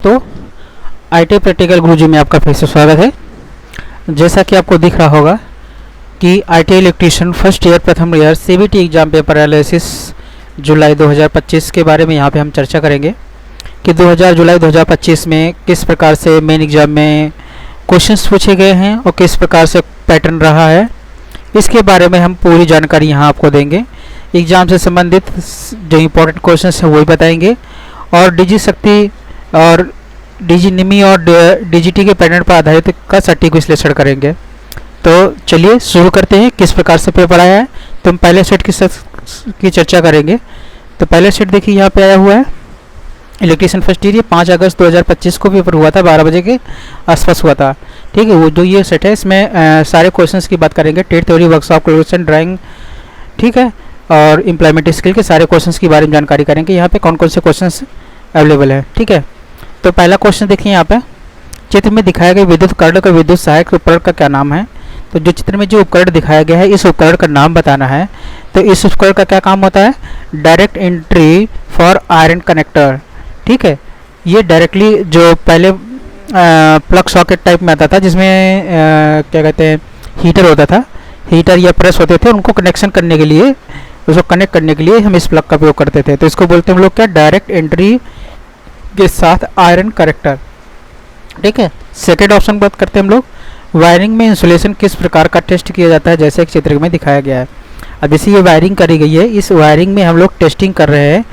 तो IT practical गुरुजी में आपका फिर से स्वागत है। जैसा कि आपको दिख रहा होगा कि आईटी इलेक्ट्रीशियन फर्स्ट ईयर प्रथम year CBT exam paper analysis जुलाई 2025 के बारे में यहाँ पे हम चर्चा करेंगे कि जुलाई 2025 में किस प्रकार से मेन एग्जाम में क्वेश्चंस पूछे गए हैं और किस प्रकार से पैटर्न रहा है। इसके बारे में हम पूरी जानकारी यहाँ आपको देंगे। एग्ज़ाम से संबंधित जो इम्पोर्टेंट क्वेश्चंस हैं वही बताएंगे और डिजी शक्ति और डिजी निमी और डीजीटी के पैटर्न पर आधारित का सटीक विश्लेषण करेंगे। तो चलिए शुरू करते हैं किस प्रकार से पेपर आया है। तो हम पहले सेट की चर्चा करेंगे। तो पहले सेट देखिए यहाँ पे आया हुआ है इलेक्ट्रीशियन फर्स्ट ईयर 5 अगस्त 2025 को पेपर हुआ था, 12 बजे के आसपास हुआ था। ठीक है, वो जो ये सेट है इसमें सारे क्वेश्चंस की बात करेंगे। टेट थ्योरी, वर्कशॉप, क्वेश्चन, ड्राइंग, ठीक है, और इम्प्लॉयमेंट स्किल के सारे क्वेश्चंस के बारे में जानकारी करेंगे। यहाँ पे कौन कौन से क्वेश्चंस अवेलेबल है। ठीक है, तो पहला क्वेश्चन देखिए यहाँ पे चित्र में दिखाया गया विद्युत उपकरण का विद्युत सहायक उपकरण का क्या नाम है। तो जो चित्र में जो उपकरण दिखाया गया है इस उपकरण का नाम बताना है। तो इस उपकरण का क्या काम होता है, direct entry for iron connector. ठीक है, ये डायरेक्टली जो पहले प्लग सॉकेट टाइप में आता था जिसमें क्या कहते हैं हीटर होता था, हीटर या प्रेस होते थे, उनको कनेक्शन करने के लिए, उसको कनेक्ट करने के लिए हम इस प्लग का उपयोग करते थे। तो इसको बोलते हैं हम लोग क्या, डायरेक्ट एंट्री के साथ आयरन कनेक्टर। ठीक है, सेकेंड ऑप्शन बात करते हैं हम लोग, वायरिंग में इंसुलेशन किस प्रकार का टेस्ट किया जाता है, जैसे एक चित्र में दिखाया गया है। अब जैसे ये वायरिंग करी गई है, इस वायरिंग में हम लोग टेस्टिंग कर रहे हैं।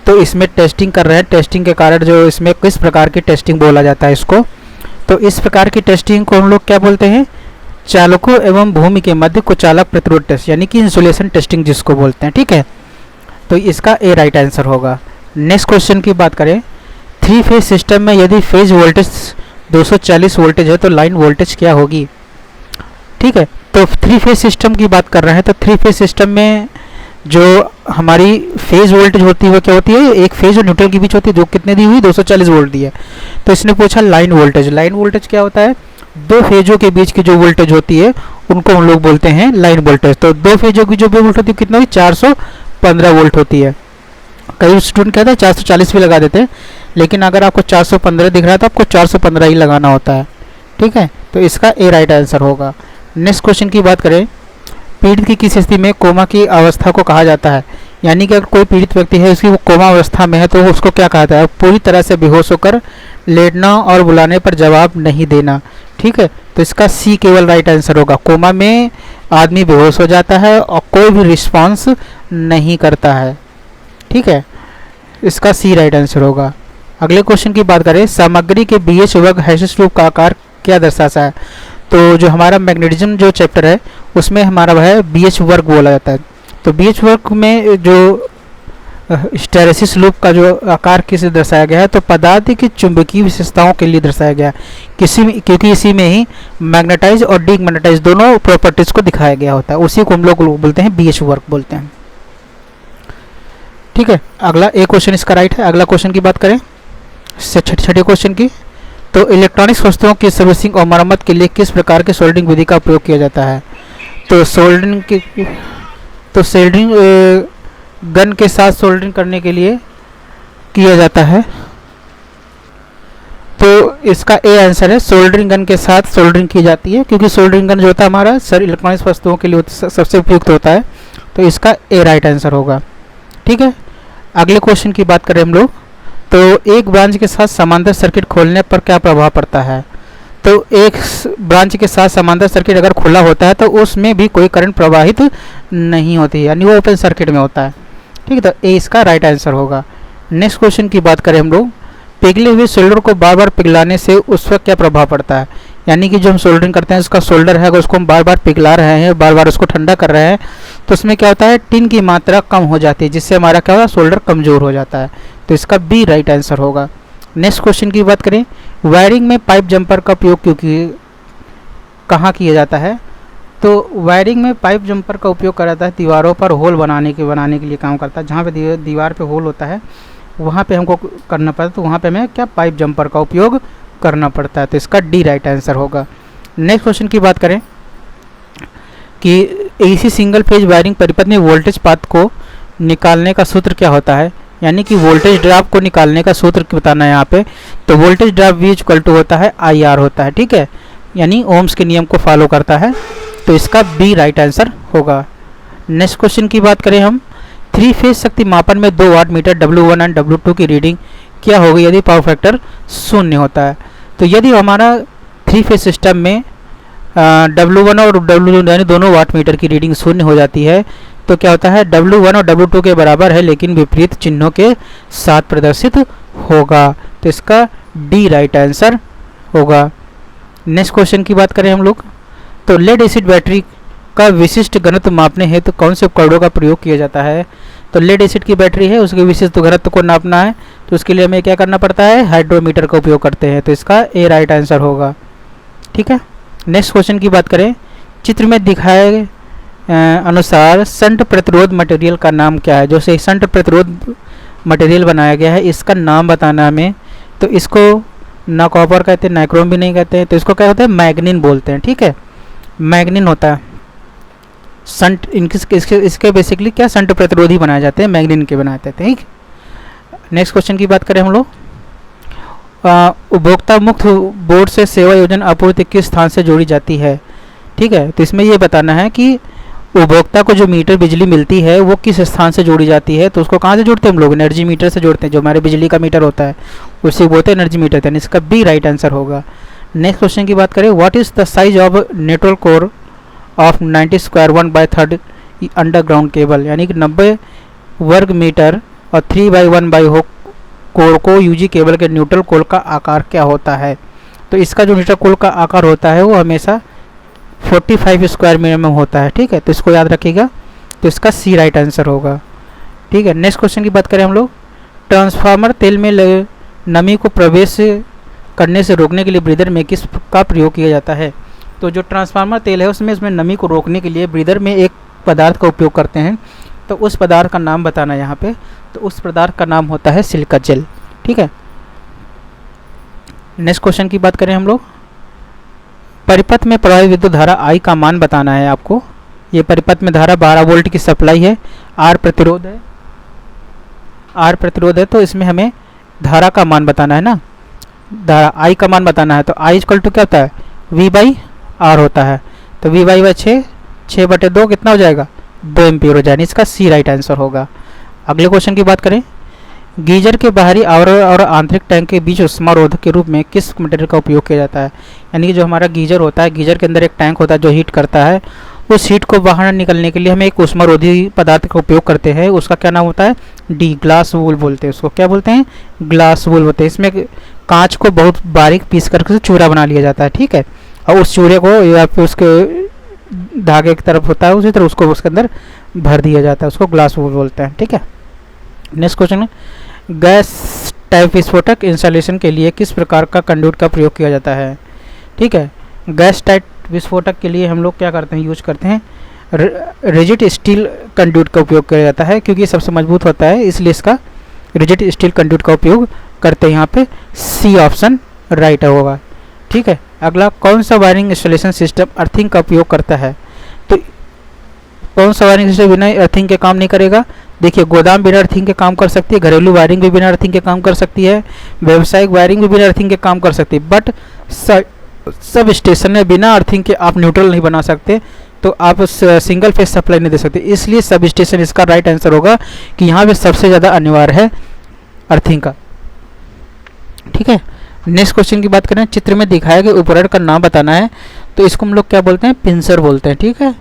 तो इसमें टेस्टिंग कर रहे हैं, टेस्टिंग के कारण जो इसमें किस प्रकार की टेस्टिंग बोला जाता है इसको। तो इस प्रकार की टेस्टिंग को हम लोग क्या बोलते हैं, चालकों एवं भूमि के मध्य कुचालक प्रतिरोध टेस्ट, यानी कि इंसुलेशन टेस्टिंग जिसको बोलते हैं। ठीक है, तो इसका ए राइट आंसर होगा। नेक्स्ट क्वेश्चन की बात करें, 3 फेज सिस्टम में यदि फेज वोल्टेज 240 वोल्टेज है तो लाइन वोल्टेज क्या होगी। ठीक है, तो 3 फेज सिस्टम की बात कर रहे हैं। तो 3 फेज सिस्टम में जो हमारी फेज वोल्टेज होती है वो क्या होती है, एक फेज और न्यूट्रल के बीच होती है, जो कितने दी हुई 240 वोल्ट दी है। तो इसने पूछा लाइन वोल्टेज। लाइन वोल्टेज क्या होता है, दो फेजों के बीच की जो वोल्टेज होती है उनको हम लोग बोलते हैं लाइन वोल्टेज। तो दो फेजों की जो वोल्ट होती है कितना हुई, 415 वोल्ट होती है। कई स्टूडेंट कहते हैं 440 भी लगा देते हैं, लेकिन अगर आपको 415 दिख रहा है तो आपको 415 ही लगाना होता है। ठीक है, तो इसका ए राइट आंसर होगा। नेक्स्ट क्वेश्चन की बात करें, पीड़ित की किस स्थिति में कोमा की अवस्था को कहा जाता है। यानी कि अगर कोई पीड़ित व्यक्ति है उसकी वो कोमा अवस्था में है तो उसको क्या कहा जाता है, पूरी तरह से बेहोश होकर लेटना और बुलाने पर जवाब नहीं देना। ठीक है, तो इसका सी केवल राइट आंसर होगा। कोमा में आदमी बेहोश हो जाता है और कोई भी रिस्पॉन्स नहीं करता है। ठीक है, इसका सी राइट आंसर होगा। अगले क्वेश्चन की बात करें, सामग्री के बीएच वर्ग हैश रूप का आकार क्या दर्शाता है। तो जो हमारा मैग्नेटिज्म जो चैप्टर है उसमें हमारा वह है बीएच वर्ग बोला जाता है। तो बीएच वर्ग में जो हिस्टैरिसीस लूप का जो आकार किसे दर्शाया गया है, तो पदार्थ की चुंबकीय विशेषताओं के लिए दर्शाया गया है, क्योंकि इसी में ही मैग्नेटाइज और डीमैग्नेटाइज दोनों प्रॉपर्टीज को दिखाया गया होता है। उसी को हम लोग बोलते हैं बीएच वर्ग बोलते हैं। ठीक है, अगला एक क्वेश्चन इसका राइट है। अगला क्वेश्चन की बात करें, छठे क्वेश्चन की, तो इलेक्ट्रॉनिक्स वस्तुओं की सर्विसिंग और मरम्मत के लिए किस प्रकार के सोल्डरिंग विधि का प्रयोग किया जाता है। तो सोल्डरिंग गन के साथ सोल्डरिंग करने के लिए किया जाता है। तो इसका ए आंसर है, सोल्डरिंग गन के साथ सोल्डरिंग की जाती है, क्योंकि सोल्डरिंग गन जो होता है हमारा सर इलेक्ट्रॉनिक्स वस्तुओं के लिए सबसे उपयुक्त होता है। तो इसका ए राइट आंसर होगा। ठीक है, अगले क्वेश्चन की बात करें हम लोग, तो एक ब्रांच के साथ समांतर सर्किट खोलने पर क्या प्रभाव पड़ता है। तो एक ब्रांच के साथ समांतर सर्किट अगर खुला होता है तो उसमें भी कोई करंट प्रवाहित नहीं होती, यानी वो ओपन सर्किट में होता है। ठीक है, तो ए इसका राइट आंसर होगा। नेक्स्ट क्वेश्चन की बात करें हम लोग, पिघले हुए सोल्डर को बार बार पिघलाने से उस पर क्या प्रभाव पड़ता है। यानी कि जो हम सोल्डरिंग करते हैं उसका सोल्डर है, अगर उसको हम बार बार पिघला रहे हैं, बार बार उसको ठंडा कर रहे हैं, तो उसमें क्या होता है, टिन की मात्रा कम हो जाती है, जिससे हमारा क्या होगा, सोल्डर कमज़ोर हो जाता है। तो इसका बी राइट आंसर होगा। नेक्स्ट क्वेश्चन की बात करें, वायरिंग में पाइप जंपर का उपयोग कहाँ किया जाता है। तो वायरिंग में पाइप जंपर का उपयोग करा जाता है दीवारों पर होल बनाने के लिए काम करता है। जहाँ पे दीवार पे होल होता है वहाँ पे हमको करना पड़ता है, तो वहाँ पे हमें क्या पाइप जंपर का उपयोग करना पड़ता है। तो इसका डी राइट आंसर होगा। नेक्स्ट क्वेश्चन की बात करें कि एसी सिंगल फेज वायरिंग परिपथ में वोल्टेज पाथ को निकालने का सूत्र क्या होता है। यानी कि वोल्टेज ड्रॉप को निकालने का सूत्र बताना है यहाँ पे। तो voltage drop V equal to होता है IR होता है, ठीक है, यानी ओम्स के नियम को फॉलो करता है। तो इसका B राइट आंसर होगा। नेक्स्ट क्वेश्चन की बात करें हम, 3 फेज शक्ति मापन में 2 watt meter W1 and W2 की रीडिंग क्या होगी यदि पावर फैक्टर 0 होता है। तो यदि हमारा 3 फेज सिस्टम में W1 और W2 यानी दोनों वाट मीटर की रीडिंग 0 हो जाती है तो क्या होता है, W1 और W2 के बराबर है लेकिन विपरीत चिन्हों के साथ प्रदर्शित होगा। तो इसका D राइट आंसर होगा। नेक्स्ट क्वेश्चन की बात करें हम लोग, तो लेड एसिड बैटरी का विशिष्ट घनत्व मापने हेतु कौन से उपकरणों का प्रयोग किया जाता है। तो लेड एसिड की बैटरी है, उसके विशिष्ट घनत्व को नापना है तो उसके लिए हमें क्या करना पड़ता है, हाइड्रोमीटर का उपयोग करते हैं। तो इसका A राइट आंसर होगा, ठीक है। नेक्स्ट क्वेश्चन की बात करें, चित्र में दिखाए अनुसार संट प्रतिरोध मटेरियल का नाम क्या है। जो से संट प्रतिरोध मटेरियल बनाया गया है इसका नाम बताना हमें। तो इसको ना कॉपर कहते हैं ना क्रोम भी नहीं कहते हैं, तो इसको क्या होता है, मैग्नीन बोलते हैं, ठीक है, मैग्नीन होता है। संट इसके बेसिकली क्या संट प्रतिरोधी बनाए जाते हैं, मैग्नीन के बनाते हैं, ठीक। नेक्स्ट क्वेश्चन की बात करें हम लोग, उपभोक्ता मुक्त बोर्ड से सेवा योजना आपूर्ति किस स्थान से जोड़ी जाती है, ठीक है। तो इसमें ये बताना है कि उपभोक्ता को जो मीटर बिजली मिलती है वो किस स्थान से जोड़ी जाती है। तो उसको कहाँ से जोड़ते हैं हम लोग, एनर्जी मीटर से जोड़ते हैं। जो हमारे बिजली का मीटर होता है उसे बोलते हैं एनर्जी मीटर, यानी इसका B राइट आंसर होगा। नेक्स्ट क्वेश्चन की बात करें, what is the size of network core of 90 square 1/3 underground cable, यानी कि 90 वर्ग मीटर और 3/1 कोर को यूजी केबल के न्यूट्रल कोर का आकार क्या होता है। तो इसका जो न्यूट्रल कोर का आकार होता है वो हमेशा 45 स्क्वायर मीटर में होता है, ठीक है। तो इसको याद रखिएगा। तो इसका C राइट आंसर होगा, ठीक है। नेक्स्ट क्वेश्चन की बात करें हम लोग, ट्रांसफार्मर तेल में लगे नमी को प्रवेश करने से रोकने के लिए ब्रीदर में किस का प्रयोग किया जाता है। तो जो ट्रांसफार्मर तेल है उसमें नमी को रोकने के लिए ब्रीदर में एक पदार्थ का उपयोग करते हैं। तो उस पदार्थ का नाम बताना है यहाँ पे। तो उस पदार्थ का नाम होता है सिलिका जेल, ठीक है। नेक्स्ट क्वेश्चन की बात करें हम लोग, परिपथ में प्रवाहित विद्युत धारा I का मान बताना है आपको। ये परिपथ में धारा 12 वोल्ट की सप्लाई है, R प्रतिरोध है, तो इसमें हमें धारा का मान बताना है ना, धारा I का मान बताना है। तो I इक्वल टू क्या होता है, V/R होता है। तो V/6/2 कितना हो जाएगा, 2 एम्पीयर हो जाएगा। इसका C राइट आंसर होगा। अगले क्वेश्चन की बात करें, गीजर के बाहरी आवरण और आंतरिक टैंक के बीच उष्मारोधक के रूप में किस मटेरियल का उपयोग किया जाता है। यानी कि जो हमारा गीजर होता है, गीजर के अंदर एक टैंक होता है जो हीट करता है, उस हीट को बाहर निकलने के लिए हम एक उष्मारोधी पदार्थ का उपयोग करते हैं। उसका क्या नाम होता है, D, ग्लास वूल बोलते हैं उसको। क्या बोलते हैं, ग्लास वूल बोलते हैं। इसमें कांच को बहुत बारीक पीस करके चूरा बना लिया जाता है, ठीक है। और उस चूरे को या फिर उसके धागे की तरफ होता है उसी तरह उसको उसके अंदर भर दिया जाता है, उसको ग्लास वूल बोलते हैं, ठीक है। नेक्स्ट क्वेश्चन है, गैस टाइप विस्फोटक इंस्टॉलेशन के लिए किस प्रकार का कंडक्ट का प्रयोग किया जाता है, ठीक है। गैस टाइप विस्फोटक के लिए हम लोग क्या करते हैं, यूज करते हैं रिजिड स्टील कंडक्ट का उपयोग किया जाता है, क्योंकि सबसे मजबूत होता है इसलिए इसका रिजिड स्टील कंडक्ट का उपयोग करते हैं। यहाँ पे C ऑप्शन राइट होगा, ठीक है। अगला, कौन सा वायरिंग इंस्टॉलेशन सिस्टम अर्थिंग का उपयोग करता है। तो कौन सा वायरिंग सिस्टम बिना अर्थिंग के काम नहीं करेगा। देखिए, गोदाम बिना अर्थिंग के काम कर सकती है, घरेलू वायरिंग भी बिना अर्थिंग के काम कर सकती है, व्यावसायिक वायरिंग भी बिना अर्थिंग के काम कर सकती है, बट सब स्टेशन में बिना अर्थिंग के आप न्यूट्रल नहीं बना सकते, तो आप सिंगल फेज सप्लाई नहीं दे सकते। इसलिए सब स्टेशन इसका राइट आंसर होगा कि यहाँ पे सबसे ज़्यादा अनिवार्य है अर्थिंग का, ठीक है। नेक्स्ट क्वेश्चन की बात करें, चित्र में दिखाए गए उपकरण का नाम बताना है। तो इसको हम लोग क्या बोलते हैं, पिंसर बोलते हैं, ठीक है।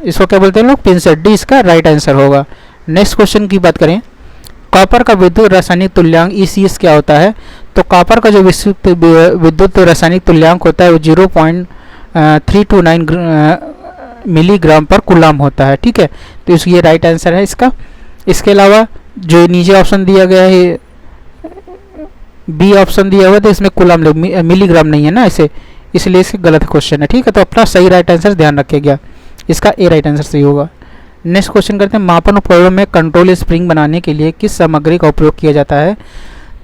इसको क्या बोलते हैं लोग, पिंसर। D इसका राइट आंसर होगा। नेक्स्ट क्वेश्चन की बात करें, कॉपर का विद्युत रासायनिक तुल्यांक ECS क्या होता है। तो कॉपर का जो विद्युत रासायनिक तुल्यांक होता है वो 0.329 मिलीग्राम पर कूलम होता है, ठीक है। तो ये राइट आंसर है इसका। इसके अलावा जो नीचे ऑप्शन दिया गया है B ऑप्शन दिया हुआ है, तो इसमें कूलम मिलीग्राम नहीं है ना इसे, इसलिए इसके गलत क्वेश्चन है, ठीक है। तो अपना सही राइट आंसर ध्यान रखिएगा, इसका A राइट आंसर सही होगा। नेक्स्ट क्वेश्चन करते हैं, मापन उपकरणों में कंट्रोल स्प्रिंग बनाने के लिए किस सामग्री का उपयोग किया जाता है।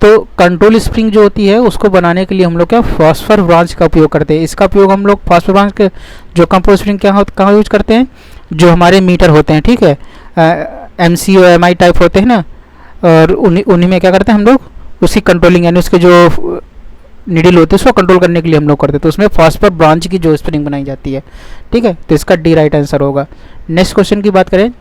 तो कंट्रोल स्प्रिंग जो होती है उसको बनाने के लिए हम लोग क्या फॉस्फर ब्रांच का उपयोग करते हैं। इसका उपयोग हम लोग फॉस्फर ब्रांच के जो कंट्रोल स्प्रिंग कहाँ यूज करते हैं, जो हमारे मीटर होते हैं, ठीक है, MCO MI टाइप होते हैं ना, और उन्हीं उन्हीं में क्या करते हैं हम लोग, उसकी कंट्रोलिंग यानी उसके जो निडल होती है उसको कंट्रोल करने के लिए हम लोग करते हैं। तो उसमें फॉस्फर ब्रांच की जो स्प्रिंग बनाई जाती है, ठीक है। तो इसका डी राइट आंसर होगा। नेक्स्ट क्वेश्चन की बात करें,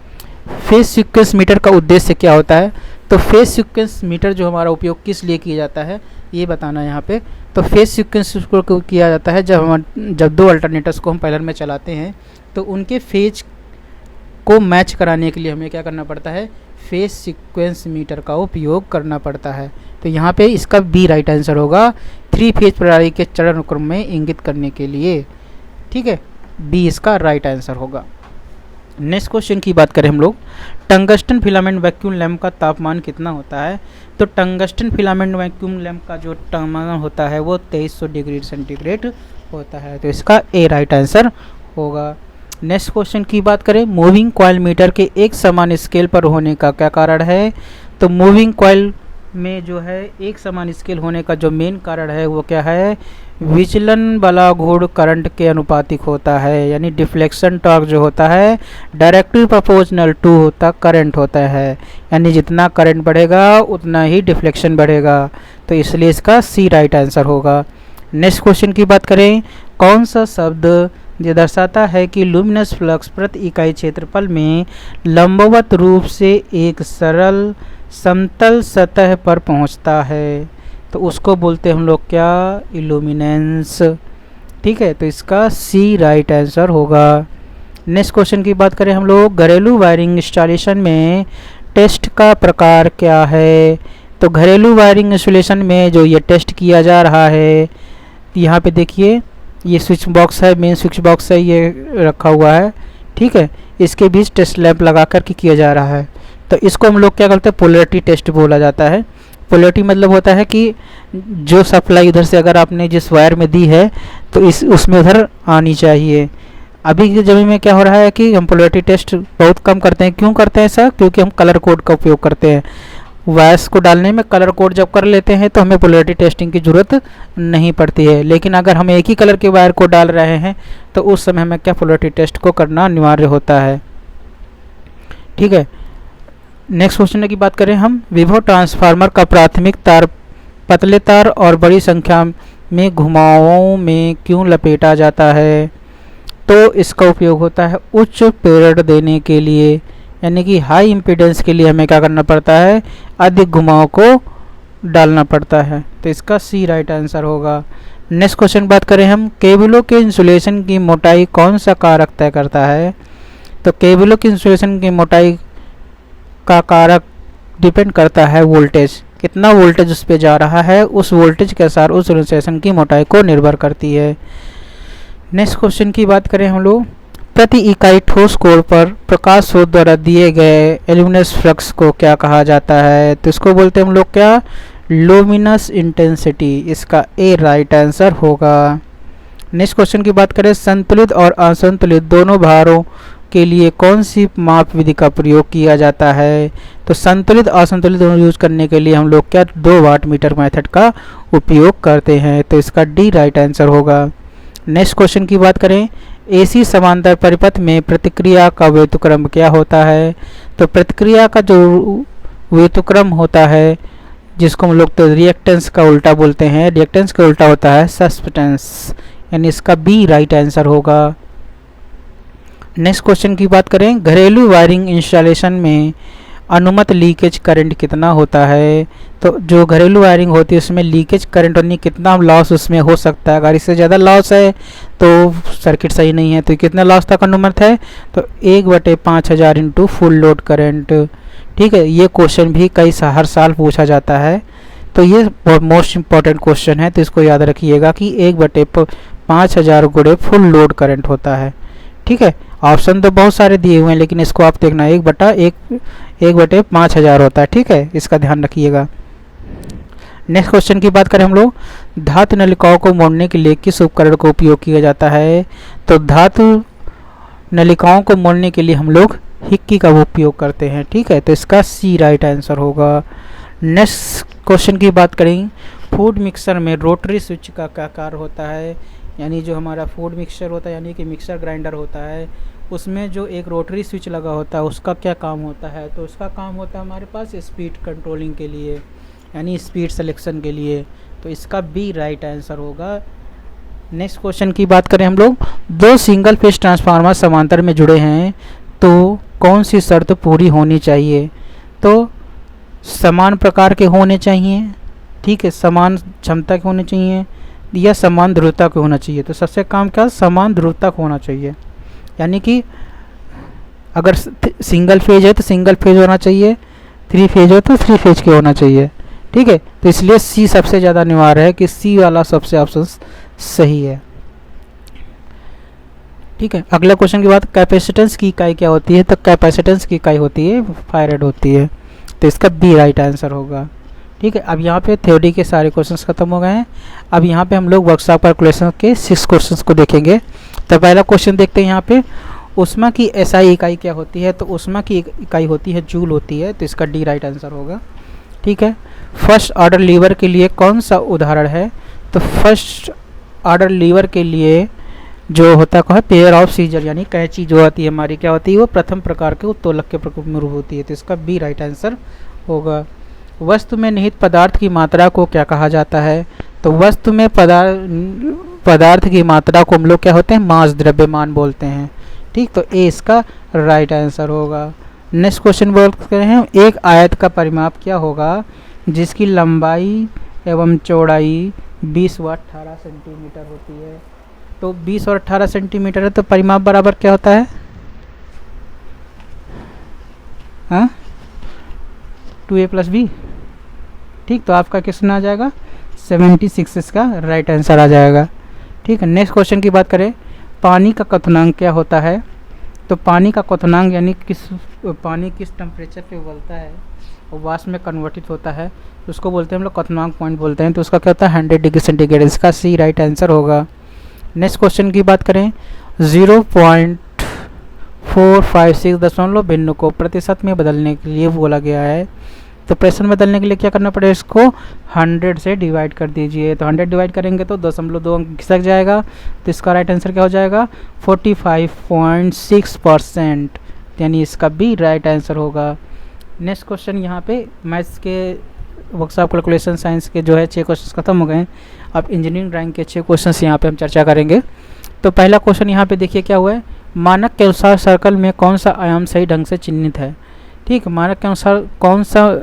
फेज सीक्वेंस मीटर का उद्देश्य क्या होता है। तो फेज सीक्वेंस मीटर जो हमारा उपयोग किस लिए किया जाता है ये बताना है यहाँ पे। तो फेज सीक्वेंस को किया जाता है जब दो अल्टरनेटर्स को हम पैरेलल में चलाते हैं तो उनके फेज को मैच कराने के लिए हमें क्या करना पड़ता है, फेज सीक्वेंस मीटर का उपयोग करना पड़ता है। तो यहाँ पे इसका बी राइट आंसर होगा, 3 फेज प्रणाली के चरण क्रम में इंगित करने के लिए, ठीक है। बी इसका राइट आंसर होगा। नेक्स्ट क्वेश्चन की बात करें हम लोग, टंगस्टन फिलामेंट वैक्यूम लैंप का तापमान कितना होता है। तो टंगस्टन फिलामेंट वैक्यूम लैंप का जो तापमान होता है वो 2300 डिग्री सेंटीग्रेड होता है। तो इसका ए राइट आंसर होगा। नेक्स्ट क्वेश्चन की बात करें, मूविंग कॉइल मीटर के एक समान स्केल पर होने का क्या कारण है। तो मूविंग कॉइल में जो है एक समान स्केल होने का जो मेन कारण है वो क्या है, विचलन वाला घूर्ण करंट के अनुपातिक होता है, यानी डिफ्लेक्शन टॉर्क जो होता है डायरेक्टली प्रोपोर्शनल टू होता करंट होता है, यानी जितना करंट बढ़ेगा उतना ही डिफ्लेक्शन बढ़ेगा। तो इसलिए इसका सी राइट आंसर होगा। नेक्स्ट क्वेश्चन की बात करें, कौन सा शब्द ये दर्शाता है कि लुमिनस फ्लक्स प्रति इकाई क्षेत्रफल में लंबवत रूप से एक सरल समतल सतह पर पहुंचता है। तो उसको बोलते हैं हम लोग क्या, इल्यूमिनेंस, ठीक है। तो इसका सी राइट आंसर होगा। नेक्स्ट क्वेश्चन की बात करें हम लोग, घरेलू वायरिंग इंस्टॉलेशन में टेस्ट का प्रकार क्या है। तो घरेलू वायरिंग इंस्टॉलेशन में जो ये टेस्ट किया जा रहा है, यहाँ पे देखिए ये स्विच बॉक्स है, मेन स्विच बॉक्स है, ये रखा हुआ है, ठीक है। इसके बीच टेस्ट लैंप लगा कर के किया जा रहा है। तो इसको हम लोग क्या करते हैं, पोलैरिटी टेस्ट बोला जाता है। पोलैरिटी मतलब होता है कि जो सप्लाई इधर से अगर आपने जिस वायर में दी है तो उसमें उधर आनी चाहिए। अभी के जमीन में क्या हो रहा है कि हम पोलैरिटी टेस्ट बहुत कम करते हैं। क्यों करते हैं ऐसा, क्योंकि हम कलर कोड का उपयोग करते हैं। वायर्स को डालने में कलर कोड जब कर लेते हैं तो हमें पोलैरिटी टेस्टिंग की ज़रूरत नहीं पड़ती है। लेकिन अगर हम एक ही कलर के वायर को डाल रहे हैं तो उस समय हमें क्या पोलैरिटी टेस्ट को करना अनिवार्य होता है, ठीक है। नेक्स्ट क्वेश्चन की बात करें हम, विभव ट्रांसफार्मर का प्राथमिक तार पतले तार और बड़ी संख्या में घुमावों में क्यों लपेटा जाता है। तो इसका उपयोग होता है उच्च प्रेरण देने के लिए, यानी कि हाई इम्पीडेंस के लिए हमें क्या करना पड़ता है, अधिक घुमाव को डालना पड़ता है। तो इसका सी राइट आंसर होगा। नेक्स्ट क्वेश्चन बात करें हम, केबलों के इंसुलेशन की मोटाई कौन सा कारक तय करता है। तो केबलों की इंसुलेशन की मोटाई का कारक डिपेंड करता है वोल्टेज, कितना वोल्टेज उस पर जा रहा है, उस वोल्टेज के अनुसार उस इंसुलेशन की मोटाई को निर्भर करती है। नेक्स्ट क्वेश्चन की बात करें हम लोग, प्रति इकाई ठोस कोण पर प्रकाश स्रोत द्वारा दिए गए एल्यूमिनस फ्लक्स को क्या कहा जाता है। तो इसको बोलते हैं हम लोग क्या, लुमिनस इंटेंसिटी। इसका ए राइट आंसर होगा। नेक्स्ट क्वेश्चन की बात करें, संतुलित और असंतुलित दोनों भारों के लिए कौन सी माप विधि का प्रयोग किया जाता है। तो संतुलित और असंतुलित दोनों यूज करने के लिए हम लोग क्या 2 वाट मीटर मेथड का उपयोग करते हैं। तो इसका डी राइट आंसर होगा। नेक्स्ट क्वेश्चन की बात करें, एसी समांतर परिपथ में प्रतिक्रिया का व्युत्क्रम क्या होता है। तो प्रतिक्रिया का जो व्युत्क्रम होता है, जिसको हम लोग तो रिएक्टेंस का उल्टा बोलते हैं, रिएक्टेंस का उल्टा होता है सस्पेंटेंस, यानी इसका बी राइट आंसर होगा। नेक्स्ट क्वेश्चन की बात करें, घरेलू वायरिंग इंस्टॉलेशन में अनुमत लीकेज करंट कितना होता है। तो जो घरेलू वायरिंग होती है उसमें लीकेज करंट यानी कितना लॉस उसमें हो सकता है। अगर इससे ज़्यादा लॉस है तो सर्किट सही नहीं है। तो कितना लॉस तक अनुमत है, तो 1/5000 इंटू फुल लोड करंट, ठीक है। ये क्वेश्चन भी हर साल पूछा जाता है। तो ये बहुत मोस्ट इंपॉर्टेंट क्वेश्चन है, तो इसको याद रखिएगा कि 1/5000 गुणे फुल लोड करंट होता है, ठीक है। ऑप्शन तो बहुत सारे दिए हुए हैं लेकिन इसको आप देखना 1/5000 होता है, ठीक है। इसका ध्यान रखिएगा। नेक्स्ट क्वेश्चन की बात करें हम लोग, धातु नलिकाओं को मोड़ने के लिए किस उपकरण का उपयोग किया जाता है। तो धातु नलिकाओं को मोड़ने के लिए हम लोग हिक्की का उपयोग करते हैं, ठीक है। तो इसका सी राइट आंसर होगा। नेक्स्ट क्वेश्चन की बात करें, फूड मिक्सर में रोटरी स्विच का क्या कार्य होता है। यानी जो हमारा फूड मिक्सचर होता है, यानी कि मिक्सर ग्राइंडर होता है, उसमें जो एक रोटरी स्विच लगा होता है उसका क्या काम होता है, तो उसका काम होता है हमारे पास स्पीड कंट्रोलिंग के लिए, यानी स्पीड सिलेक्शन के लिए। तो इसका बी राइट आंसर होगा। नेक्स्ट क्वेश्चन की बात करें हम लोग, दो सिंगल फेज ट्रांसफार्मर समांतर में जुड़े हैं तो कौन सी शर्त पूरी होनी चाहिए, तो समान प्रकार के होने चाहिए, ठीक है, समान क्षमता के होने चाहिए या समान ध्रुवता के होना चाहिए। तो सबसे काम क्या, समान ध्रुवता का होना चाहिए, यानी कि अगर सिंगल फेज है तो सिंगल फेज होना चाहिए, थ्री फेज हो तो थ्री फेज के होना चाहिए, ठीक है। तो इसलिए सी सबसे ज़्यादा अनिवार्य है कि सी वाला सबसे ऑप्शन सही है, ठीक है। अगला क्वेश्चन की बात, कैपेसिटेंस की इकाई क्या होती है, तो कैपेसिटेंस की इकाई होती है फारेड होती है, तो इसका बी राइट आंसर होगा, ठीक है। अब यहाँ पे थ्योरी के सारे क्वेश्चंस खत्म हो गए हैं। अब यहाँ पे हम लोग वर्कशॉप कैलकुलेशन के 6 क्वेश्चंस को देखेंगे। तो पहला क्वेश्चन देखते हैं यहाँ पे, उष्मा की एसआई इकाई क्या होती है, तो उष्मा की इकाई होती है जूल होती है, तो इसका डी राइट आंसर होगा, ठीक है। फर्स्ट ऑर्डर लीवर के लिए कौन सा उदाहरण है, तो फर्स्ट ऑर्डर लीवर के लिए जो होता है पेयर ऑफ सीजर, यानी कैंची जो होती है हमारी क्या होती है, वो प्रथम प्रकार के उत्तोलक के प्रकोप में होती है, तो इसका बी राइट आंसर होगा। वस्तु में निहित पदार्थ की मात्रा को क्या कहा जाता है, तो वस्तु में पदार्थ की मात्रा को हम लोग क्या होते हैं, मास द्रव्यमान बोलते हैं, ठीक। तो ए इसका राइट आंसर होगा। नेक्स्ट क्वेश्चन बोलते हैं, एक आयत का परिमाप क्या होगा जिसकी लंबाई एवं चौड़ाई 20 व 18 सेंटीमीटर होती है, तो 20 और 18 सेंटीमीटर है, तो परिमाप बराबर क्या होता है, हाँ 2a + b, ठीक। तो आपका क्वेश्चन आ जाएगा 76 इसका राइट आंसर आ जाएगा, ठीक है। नेक्स्ट क्वेश्चन की बात करें, पानी का क्वथनांक क्या होता है, तो पानी का क्वथनांक यानी पानी किस टेम्परेचर पे उबलता है और वाष्प में कन्वर्टित होता है, तो उसको बोलते हैं हम लोग क्वथनांक पॉइंट बोलते हैं, तो उसका क्या होता है 100 डिग्री सेंटीग्रेड, इसका सी राइट आंसर होगा। नेक्स्ट क्वेश्चन की बात करें, 0.456 दशमलव भिन्न को प्रतिशत में बदलने के लिए बोला गया है, तो प्रश्न बदलने के लिए क्या करना पड़ेगा, इसको 100 से डिवाइड कर दीजिए, तो 100 डिवाइड करेंगे तो 2.2 अंक खिसक जाएगा, तो इसका राइट आंसर क्या हो जाएगा 45.6%, यानी इसका भी राइट आंसर होगा। नेक्स्ट क्वेश्चन यहाँ पे मैथ्स के वर्कशॉप कैलकुलेशन साइंस के जो है 6 क्वेश्चन खत्म हो गए हैं। अब इंजीनियरिंग ड्राइंग के 6 क्वेश्चन यहाँ पे हम चर्चा करेंगे। तो पहला क्वेश्चन यहाँ पे देखिए क्या हुआ है, मानक के अनुसार सर्कल में कौन सा आयाम सही ढंग से चिन्हित है, ठीक। मानक के अनुसार कौन सा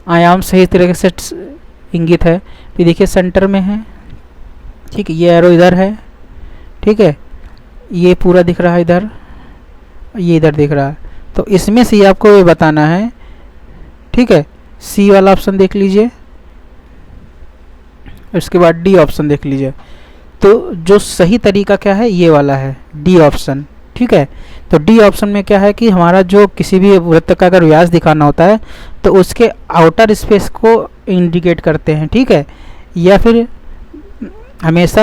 आयाम सही तरीके से इंगित है, तो देखिए सेंटर में है, ठीक, ये एरो इधर है, ठीक है, ये पूरा दिख रहा है इधर, ये इधर दिख रहा है, तो इसमें से आपको ये बताना है, ठीक है। सी वाला ऑप्शन देख लीजिए, उसके बाद डी ऑप्शन देख लीजिए, तो जो सही तरीका क्या है ये वाला है डी ऑप्शन, ठीक है। तो डी ऑप्शन में क्या है कि हमारा जो किसी भी वृत्त का अगर व्यास दिखाना होता है तो उसके आउटर स्पेस को इंडिकेट करते हैं, ठीक है, या फिर हमेशा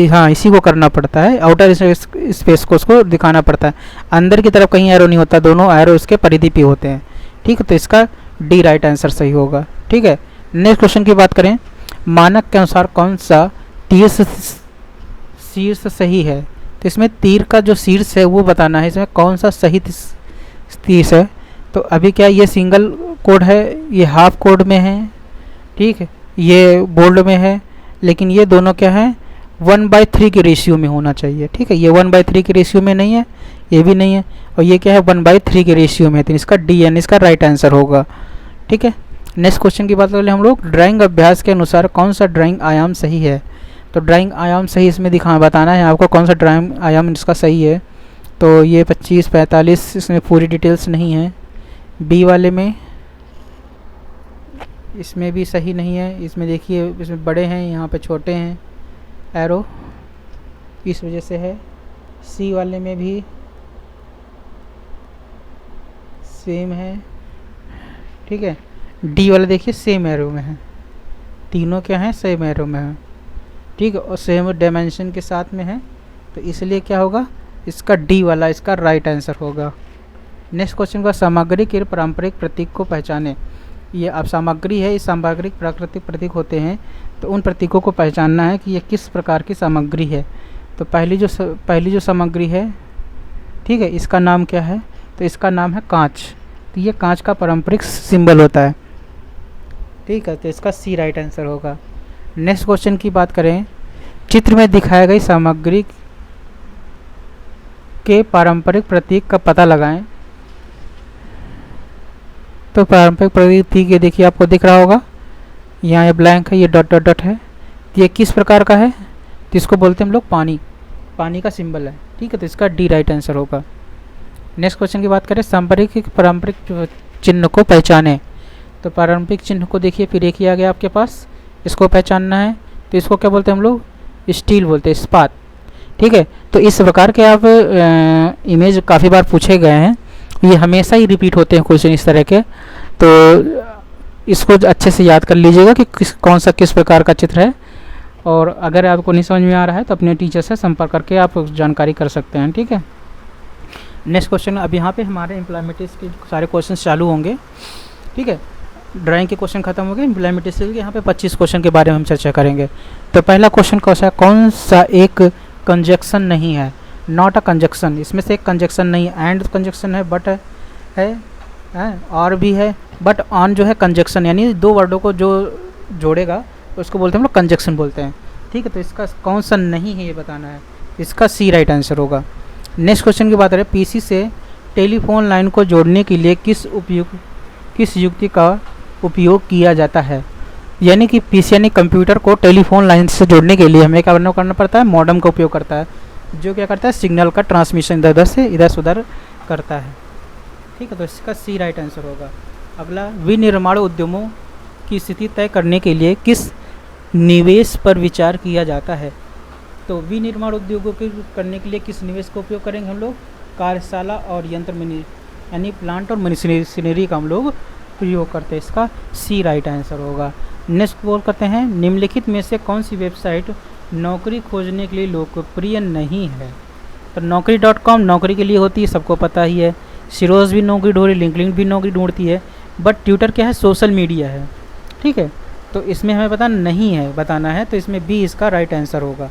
हाँ इसी को करना पड़ता है, आउटर स्पेस को उसको दिखाना पड़ता है, अंदर की तरफ कहीं एरो नहीं होता, दोनों एरो इसके परिधि पे होते हैं, ठीक है। तो इसका डी राइट आंसर सही होगा, ठीक है। नेक्स्ट क्वेश्चन की बात करें, मानक के अनुसार कौन सा तीर शीर्ष सही है, तो इसमें तीर का जो शीर्ष है वो बताना है, इसमें कौन सा सही शीर्ष है। तो अभी क्या ये सिंगल कोड है, ये हाफ कोड में है, ठीक है, ये बोल्ड में है, लेकिन ये दोनों क्या है 1/3 के रेशियो में होना चाहिए, ठीक है। ये 1/3 के रेशियो में नहीं है, ये भी नहीं है, और ये क्या है 1/3 के रेशियो में है, तो इसका डी यानी इसका राइट आंसर होगा, ठीक है। नेक्स्ट क्वेश्चन की बात करें हम लोग, ड्राइंग अभ्यास के अनुसार कौन सा ड्राइंग आयाम सही है, तो ड्राइंग आयाम सही इसमें बताना है आपको कौन सा ड्राइंग आयाम इसका सही है। तो ये 25, 45 इसमें पूरी डिटेल्स नहीं है। बी वाले में इसमें भी सही नहीं है, इसमें देखिए इसमें बड़े हैं यहाँ पे छोटे हैं एरो, इस वजह से है। सी वाले में भी सेम है, ठीक है। डी वाला देखिए सेम एरो में है, तीनों क्या हैं सेम एरो में है, ठीक है, और सेम डायमेंशन के साथ में है, तो इसलिए क्या होगा इसका डी वाला इसका राइट आंसर होगा। नेक्स्ट क्वेश्चन का, सामग्री के पारंपरिक प्रतीक को पहचाने। ये अब सामग्री है, इस सामग्री प्राकृतिक प्रतीक होते हैं, तो उन प्रतीकों को पहचानना है कि ये किस प्रकार की सामग्री है। तो पहली जो सामग्री है ठीक है, इसका नाम क्या है? तो इसका नाम है कांच। तो ये कांच का पारंपरिक सिंबल होता है। ठीक है, तो इसका सी राइट आंसर होगा। नेक्स्ट क्वेश्चन की बात करें, चित्र में दिखाई गई सामग्री के पारंपरिक प्रतीक का पता लगाएं। तो पारंपरिक प्रतीक ये देखिए आपको दिख रहा होगा, यहाँ ये ब्लैंक है, ये डॉट डॉट डॉट है। तो ये किस प्रकार का है? तो इसको बोलते हैं हम लोग पानी, पानी का सिंबल है। ठीक है, तो इसका डी राइट आंसर होगा। नेक्स्ट क्वेश्चन की बात करें, पारंपरिक चिन्ह को पहचाने। तो पारंपरिक चिन्ह को देखिए, फिर एक ही आ गया आपके पास, इसको पहचानना है। तो इसको क्या बोलते हैं हम लोग? स्टील बोलते हैं, इस्पात। ठीक है, तो इस प्रकार के आप इमेज काफ़ी बार पूछे गए हैं, ये हमेशा ही रिपीट होते हैं क्वेश्चन इस तरह के। तो इसको अच्छे से याद कर लीजिएगा कि कौन सा किस प्रकार का चित्र है। और अगर आपको नहीं समझ में आ रहा है तो अपने टीचर से संपर्क करके आप जानकारी कर सकते हैं। ठीक है, नेक्स्ट क्वेश्चन, अब यहाँ पे हमारे इम्प्लॉयमेंट्स के सारे क्वेश्चन चालू होंगे। ठीक है, ड्राइंग के क्वेश्चन खत्म हो गए, इम्प्लॉयमेंट्स के यहाँ पे 25 क्वेश्चन के बारे में हम चर्चा करेंगे। तो पहला क्वेश्चन कौन सा एक कंजक्शन नहीं है? नॉट अ कंजक्शन, इसमें से एक कंजक्शन नहीं है। एंड कंजक्शन है, बट है और भी है, बट ऑन जो है कंजक्शन, यानी दो वर्डों को जो जोड़ेगा उसको बोलते हैं हम लोग कंजक्शन बोलते हैं। ठीक है, तो इसका कौन सा नहीं है ये बताना है, इसका सी राइट आंसर होगा। नेक्स्ट क्वेश्चन की बात करें, पीसी से टेलीफोन लाइन को जोड़ने के लिए किस युक्ति का उपयोग किया जाता है? यानी कि पीसी यानी कंप्यूटर को टेलीफोन लाइन से जोड़ने के लिए हमें क्या करना पड़ता है? मॉडेम का उपयोग करता है, जो क्या करता है? सिग्नल का ट्रांसमिशन इधर से इधर उधर करता है। ठीक है, तो इसका सी राइट आंसर होगा। अगला, विनिर्माण उद्यमों की स्थिति तय करने के लिए किस निवेश पर विचार किया जाता है? तो विनिर्माण उद्योगों के करने के लिए किस निवेश का उपयोग करेंगे हम लोग? कार्यशाला और यंत्र यानी प्लांट और मशीनरी का हम लोग प्रयोग करते हैं। इसका सी राइट आंसर होगा। नेक्स्ट बोल करते हैं, निम्नलिखित में से कौन सी वेबसाइट नौकरी खोजने के लिए लोकप्रिय नहीं है? तो naukri.com नौकरी के लिए होती है, सबको पता ही है। सिरोज भी नौकरी ढूंढ रही, लिंक्डइन भी नौकरी ढूंढती है, बट ट्विटर क्या है? सोशल मीडिया है। ठीक है, तो इसमें हमें पता नहीं है, बताना है, तो इसमें बी इसका राइट आंसर होगा।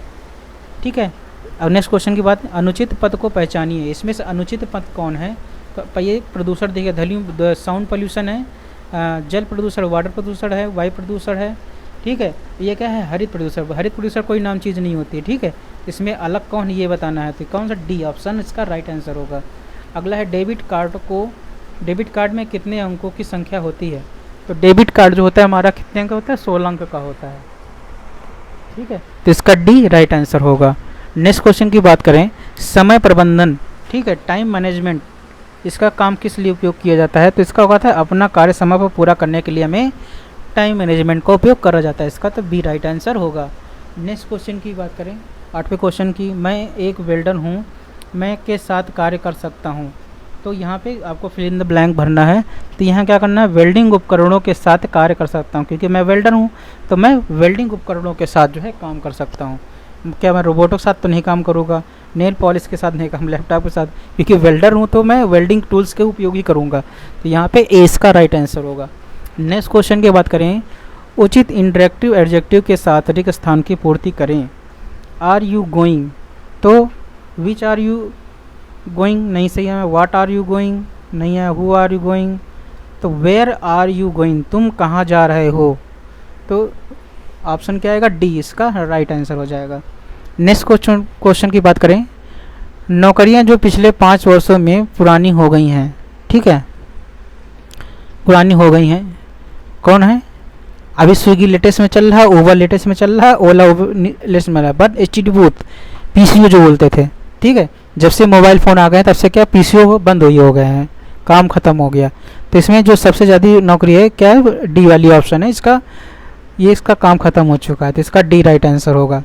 ठीक है, अब नेक्स्ट क्वेश्चन की बात, अनुचित पद को पहचानिए। इसमें से अनुचित पद कौन है? तो ये प्रदूषण देखिए, साउंड पोल्यूशन है, जल प्रदूषण, वाटर प्रदूषण है, वायु प्रदूषण है। ठीक है, ये क्या है? हरित प्रदूषण। हरित प्रदूषण कोई नाम चीज़ नहीं होती है। ठीक है, इसमें अलग कौन ये बताना है, तो कौन सा? डी ऑप्शन इसका राइट आंसर होगा। अगला है, डेबिट कार्ड में कितने अंकों की संख्या होती है? तो डेबिट कार्ड जो होता है हमारा कितने अंक का होता है? 16 अंक का होता है। ठीक है, तो इसका डी राइट आंसर होगा। नेक्स्ट क्वेश्चन की बात करें, समय प्रबंधन। ठीक है, टाइम मैनेजमेंट, इसका काम किस लिए उपयोग किया जाता है? तो इसका होगा था अपना कार्य समय पर पूरा करने के लिए हमें टाइम मैनेजमेंट का उपयोग करा जाता है। इसका तो बी राइट आंसर होगा। नेक्स्ट क्वेश्चन की बात करें, 8वें क्वेश्चन की, मैं एक वेल्डर हूँ, मैं के साथ कार्य कर सकता हूँ। तो यहाँ पे आपको फिल इन द ब्लैंक भरना है। तो यहाँ क्या करना है? वेल्डिंग उपकरणों के साथ कार्य कर सकता हूँ, क्योंकि मैं वेल्डर हूँ तो मैं वेल्डिंग उपकरणों के साथ जो है काम कर सकता हूँ। क्या मैं रोबोटों के साथ तो नहीं काम करूँगा, नेल पॉलिश के साथ नहीं काम, लैपटॉप के साथ, क्योंकि वेल्डर हूँ तो मैं वेल्डिंग टूल्स के उपयोग ही करूँगा। तो यहाँ पे ए इसका राइट आंसर होगा। नेक्स्ट क्वेश्चन की बात करें, उचित इंटरेक्टिव एडजेक्टिव के साथ रिक्त स्थान की पूर्ति करें। आर यू गोइंग, तो विच आर यू गोइंग नहीं सही है, व्हाट आर यू गोइंग नहीं है, हु आर यू गोइंग, तो वेयर आर यू गोइंग, तुम कहाँ जा रहे हो? तो ऑप्शन क्या आएगा? डी इसका राइट आंसर हो जाएगा। नेक्स्ट क्वेश्चन की बात करें, नौकरियां जो पिछले 5 वर्षों में पुरानी हो गई हैं। ठीक है, पुरानी हो गई हैं, कौन है? अभी स्विगी लेटेस्ट में चल रहा है, ओवर लेटेस्ट में चल रहा है, ओला लेटेस्ट में रहा है, बट एचटीडी बूथ पीसीओ जो बोलते थे। ठीक है, जब से मोबाइल फ़ोन आ गए तब से क्या पीसीओ बंद हो गए हैं, काम ख़त्म हो गया। तो इसमें जो सबसे ज़्यादा नौकरी है क्या है? डी वाली ऑप्शन है इसका, ये इसका काम ख़त्म हो चुका है, तो इसका डी राइट आंसर होगा।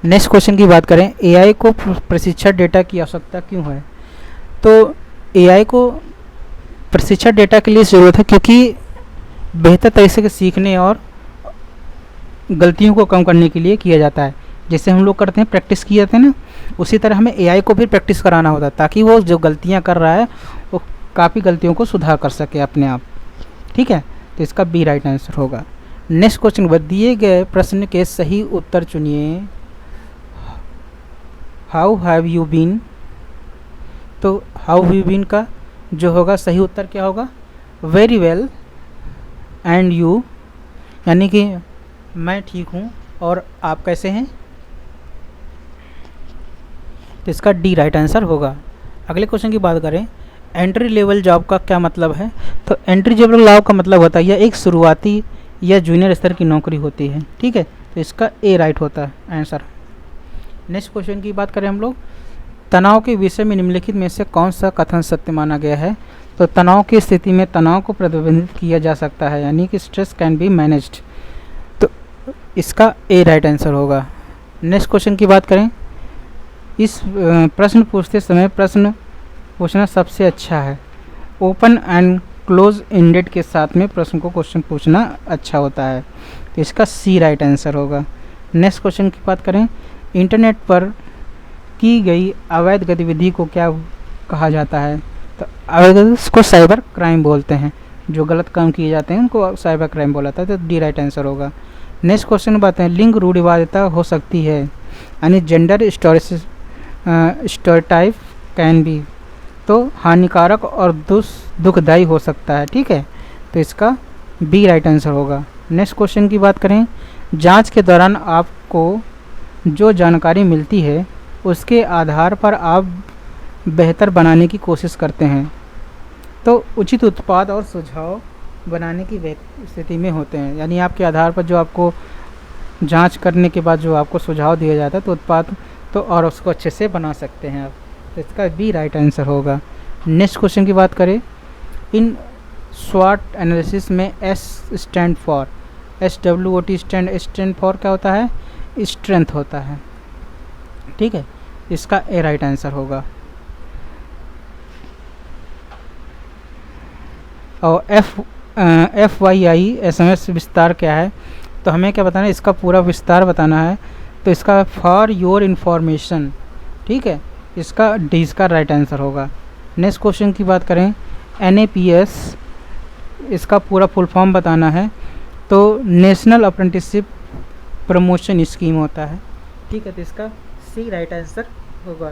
नेक्स्ट क्वेश्चन की बात करें, एआई को प्रशिक्षण डेटा की आवश्यकता क्यों है? तो एआई को प्रशिक्षण डेटा के लिए ज़रूरत है क्योंकि बेहतर तरीके से सीखने और गलतियों को कम करने के लिए किया जाता है। जैसे हम लोग करते हैं, प्रैक्टिस किए जाते हैं ना, उसी तरह हमें एआई को भी प्रैक्टिस कराना होता है, ताकि वो जो गलतियां कर रहा है वो काफ़ी गलतियों को सुधार कर सके अपने आप। ठीक है, तो इसका बी राइट आंसर होगा। नेक्स्ट क्वेश्चन, दिए गए प्रश्न के सही उत्तर चुनिए। हाउ हैव यू बीन, तो हाउ वी बीन का जो होगा सही उत्तर क्या होगा, वेरी वेल एंड यू, यानी कि मैं ठीक हूँ और आप कैसे हैं, तो इसका डी राइट आंसर होगा। अगले क्वेश्चन की बात करें, एंट्री लेवल जॉब का क्या मतलब है, तो एंट्री लेवल जॉब का मतलब होता है यह एक शुरुआती या जूनियर स्तर की नौकरी होती है, ठीक है, तो इसका ए राइट होता है आंसर। नेक्स्ट क्वेश्चन की बात करें हम लोग, तनाव के विषय में निम्नलिखित में से कौन सा कथन सत्य माना गया है, तो तनाव की स्थिति में तनाव को प्रतिबंधित किया जा सकता है, यानी कि स्ट्रेस कैन बी मैनेज्ड, तो इसका ए राइट आंसर होगा। नेक्स्ट क्वेश्चन की बात करें, इस प्रश्न पूछते समय प्रश्न पूछना सबसे अच्छा है, ओपन एंड क्लोज एंडेड के साथ में प्रश्न को क्वेश्चन पूछना अच्छा होता है, तो इसका सी राइट आंसर होगा। नेक्स्ट क्वेश्चन की बात करें, इंटरनेट पर की गई अवैध गतिविधि को क्या कहा जाता है, तो अवैध इसको साइबर क्राइम बोलते हैं, जो गलत काम किए जाते हैं उनको साइबर क्राइम बोला जाता है, तो डी राइट आंसर होगा। नेक्स्ट क्वेश्चन में बात है, लिंग रूढ़िवादिता हो सकती है, यानी जेंडर स्टेरियोटाइप कैन बी, तो हानिकारक और दुखदायी हो सकता है, ठीक है, तो इसका बी राइट आंसर होगा। नेक्स्ट क्वेश्चन की बात करें, जांच के दौरान आपको जो जानकारी मिलती है उसके आधार पर आप बेहतर बनाने की कोशिश करते हैं, तो उचित उत्पाद और सुझाव बनाने की स्थिति में होते हैं, यानी आपके आधार पर जो आपको जांच करने के बाद जो आपको सुझाव दिया जाता है तो उत्पाद तो और उसको अच्छे से बना सकते हैं आप, तो इसका बी राइट आंसर होगा। नेक्स्ट क्वेश्चन की बात करें, इन स्वॉट एनालिसिस में S stand for, SWOT stand for क्या होता है, स्ट्रेंथ होता है, ठीक है, इसका ए राइट आंसर होगा। और FYI SMS विस्तार क्या है, तो हमें क्या बताना है, इसका पूरा विस्तार बताना है, तो इसका फॉर योर इंफॉर्मेशन, ठीक है, इसका डी इसका राइट आंसर होगा। नेक्स्ट क्वेश्चन की बात करें, NAPS इसका पूरा फुल फॉर्म बताना है, तो नेशनल अप्रेंटिसशिप प्रमोशन स्कीम होता है, ठीक है, तो इसका सी राइट आंसर होगा,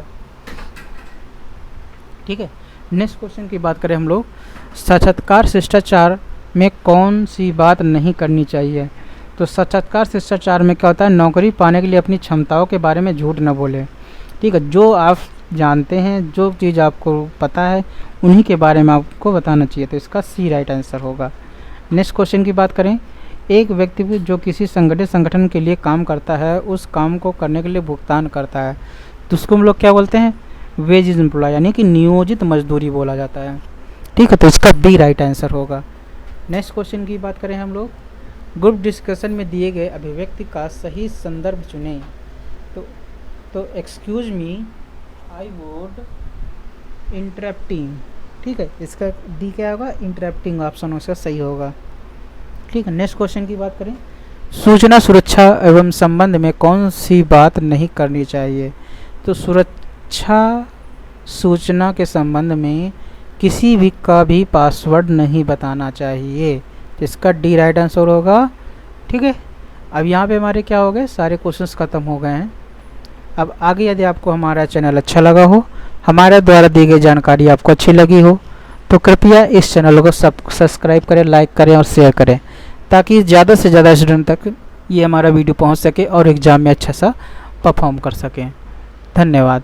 ठीक है। नेक्स्ट क्वेश्चन की बात करें हम लोग, साक्षात्कार शिष्टाचार में कौन सी बात नहीं करनी चाहिए, तो साक्षात्कार शिष्टाचार में क्या होता है, नौकरी पाने के लिए अपनी क्षमताओं के बारे में झूठ न बोले, ठीक है, जो आप जानते हैं, जो चीज़ आपको पता है उन्हीं के बारे में आपको बताना चाहिए, तो इसका सी राइट आंसर होगा। नेक्स्ट क्वेश्चन की बात करें, एक व्यक्ति जो किसी संगठित संगठन के लिए काम करता है उस काम को करने के लिए भुगतान करता है, तो उसको हम लोग क्या बोलते हैं, वेजेस एम्प्लॉय, यानी कि नियोजित मजदूरी बोला जाता है, ठीक है, तो इसका बी राइट आंसर होगा। नेक्स्ट क्वेश्चन की बात करें हम लोग, ग्रुप डिस्कशन में दिए गए अभिव्यक्ति का सही संदर्भ चुनें, तो excuse me I would interrupting, ठीक है, इसका डी क्या होगा, इंटरप्टिंग ऑप्शन उसका सही होगा, ठीक है। नेक्स्ट क्वेश्चन की बात करें, सूचना सुरक्षा एवं संबंध में कौन सी बात नहीं करनी चाहिए, तो सुरक्षा सूचना के संबंध में किसी भी का भी पासवर्ड नहीं बताना चाहिए, तो इसका डी राइट आंसर होगा, ठीक है। अब यहाँ पे हमारे क्या हो गए, सारे क्वेश्चंस ख़त्म हो गए हैं। अब आगे यदि आपको हमारा चैनल अच्छा लगा हो, हमारे द्वारा दी गई जानकारी आपको अच्छी लगी हो, तो कृपया इस चैनल को सब्सक्राइब करें, लाइक करें और शेयर करें, ताकि ज़्यादा से ज़्यादा स्टूडेंट तक ये हमारा वीडियो पहुंच सके और एग्ज़ाम में अच्छा सा परफॉर्म कर सकें। धन्यवाद।